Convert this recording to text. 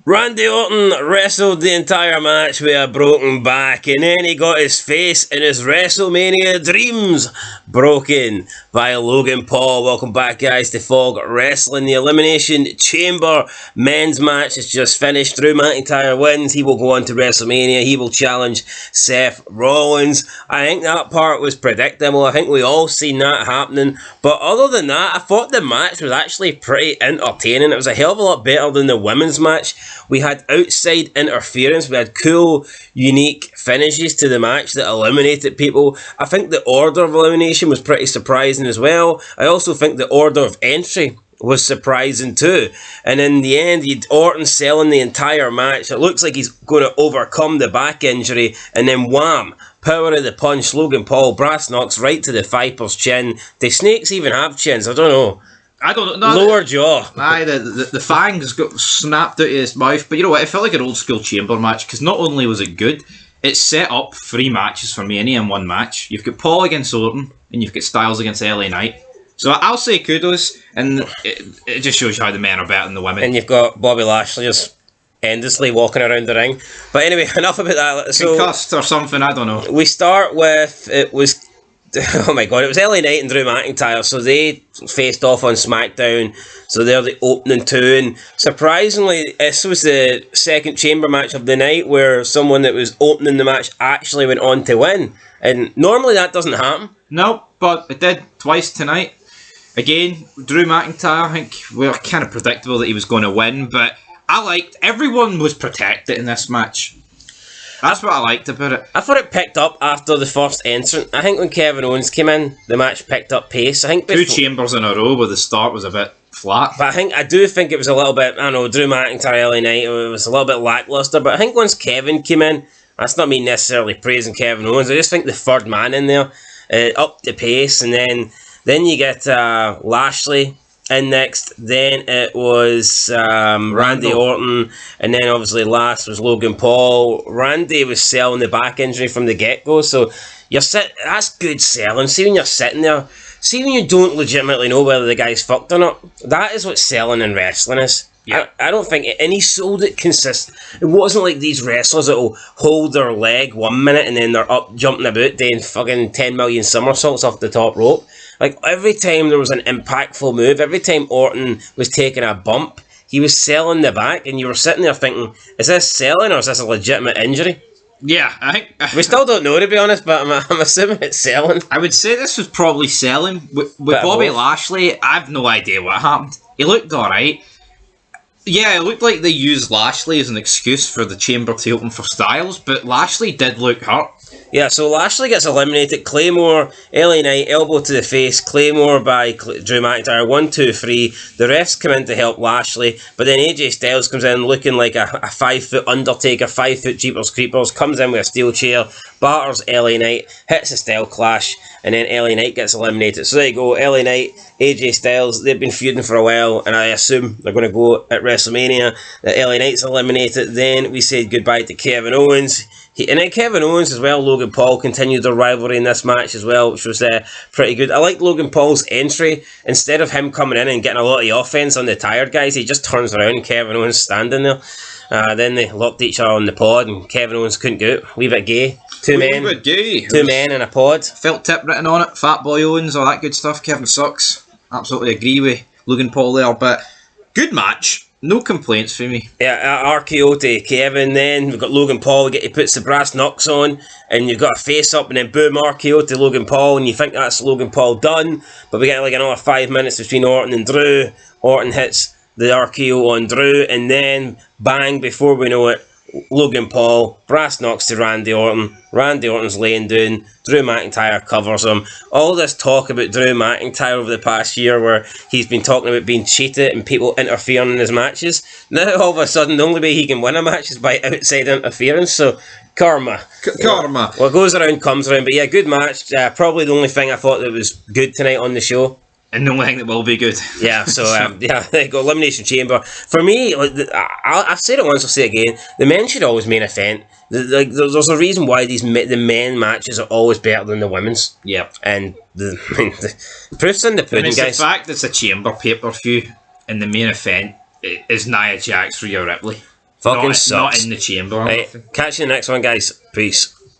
Randy Orton wrestled the entire match with a broken back, and then he got his face and his WrestleMania dreams broken by Logan Paul. Welcome back, guys, to Fog Wrestling. The Elimination Chamber men's match is just finished. Drew McIntyre wins. He will go on to WrestleMania. He will challenge Seth Rollins. I think that part was predictable. I think we all seen that happening. But other than that, I thought the match was actually pretty entertaining. It was a hell of a lot better than the women's match. We had outside interference. We had cool, unique finishes to the match that eliminated people. I think the order of elimination was pretty surprising as well. I also think the order of entry was surprising too. And in the end, Orton selling the entire match. It looks like he's going to overcome the back injury. And then wham! Power of the punch. Logan Paul brass knocks right to the Viper's chin. Do snakes even have chins? I don't know. I don't know. Lower jaw. Aye, the fangs got snapped out of his mouth. But you know what? It felt like an old school chamber match because not only was it good, it set up 3 matches for Mania in one match. You've got Paul against Orton, and you've got Styles against LA Knight. So I'll say kudos, and it just shows you how the men are better than the women. And you've got Bobby Lashley just endlessly walking around the ring. But anyway, enough about that. So, concussed or something, I don't know. We start with, it was LA Knight and Drew McIntyre, so they faced off on SmackDown, so they're the opening two, and surprisingly, this was the second chamber match of the night where someone that was opening the match actually went on to win, and normally that doesn't happen. No, but it did twice tonight. Again, Drew McIntyre, I think we were kind of predictable that he was going to win, but I liked, everyone was protected in this match. That's what I liked about it. I thought it picked up after the first entrant. I think when Kevin Owens came in, the match picked up pace. I think 2 chambers in a row where the start was a bit flat. But I do think it was a little bit, I don't know, Drew McIntyre, LA Knight, it was a little bit lackluster. But I think once Kevin came in, that's not me necessarily praising Kevin Owens. I just think the third man in there upped the pace. And then you get Lashley in next, then it was Randy Orton, and then obviously last was Logan Paul. Randy was selling the back injury from the get-go, so that's good selling. See when you're sitting there, see when you don't legitimately know whether the guy's fucked or not, that is what selling in wrestling is. Yeah. I don't think and he sold it consistent. It wasn't like these wrestlers that will hold their leg 1 minute and then they're up jumping about doing fucking 10 million somersaults off the top rope. Like, every time there was an impactful move, every time Orton was taking a bump, he was selling the back, and you were sitting there thinking, is this selling or is this a legitimate injury? Yeah, I think... we still don't know, to be honest, but I'm assuming it's selling. I would say this was probably selling. With Bobby Lashley, I have no idea what happened. He looked alright. Yeah, it looked like they used Lashley as an excuse for the chamber to open for Styles, but Lashley did look hurt. Yeah, so Lashley gets eliminated. Claymore, LA Knight, elbow to the face. Claymore by Drew McIntyre. 1, 2, 3. The refs come in to help Lashley, but then AJ Styles comes in looking like a 5-foot Undertaker, 5-foot Jeepers Creepers. Comes in with a steel chair, batters LA Knight, hits a style clash, and then LA Knight gets eliminated. So there you go, LA Knight, AJ Styles. They've been feuding for a while, and I assume they're going to go at WrestleMania. LA Knight's eliminated. Then we said goodbye to Kevin Owens. And then Kevin Owens as well, Logan Paul continued their rivalry in this match as well, which was pretty good. I liked Logan Paul's entry. Instead of him coming in and getting a lot of the offense on the tired guys, he just turns around and Kevin Owens standing there. Then they locked each other on the pod and Kevin Owens couldn't go out. Wee bit gay. Two men in a pod. Felt tip written on it. Fat Boy Owens, all that good stuff. Kevin sucks. Absolutely agree with Logan Paul there, but good match. No complaints for me. Yeah, RKO to Kevin then. We've got Logan Paul, he puts the brass knucks on, and you've got a face up, and then boom, RKO to Logan Paul, and you think that's Logan Paul done, but we get like another 5 minutes between Orton and Drew. Orton hits the RKO on Drew, and then bang, before we know it, Logan Paul, brass knocks to Randy Orton. Randy Orton's laying down. Drew McIntyre covers him. All this talk about Drew McIntyre over the past year where he's been talking about being cheated and people interfering in his matches. Now all of a sudden the only way he can win a match is by outside interference. So karma. Karma. What goes around comes around. But yeah, good match. Probably the only thing I thought that was good tonight on the show. And the only thing that will be good. Yeah, so yeah, there you go. Elimination Chamber. For me, I've said it once, I'll say it again. The men should always main event. There's a reason why the men matches are always better than the women's. Yep. And the proof's in the pudding, guys. The fact it's a chamber pay-per-view and the main event is Nia Jax, Rhea Ripley. Fucking not sucks. in the chamber. Right, catch you in the next one, guys. Peace.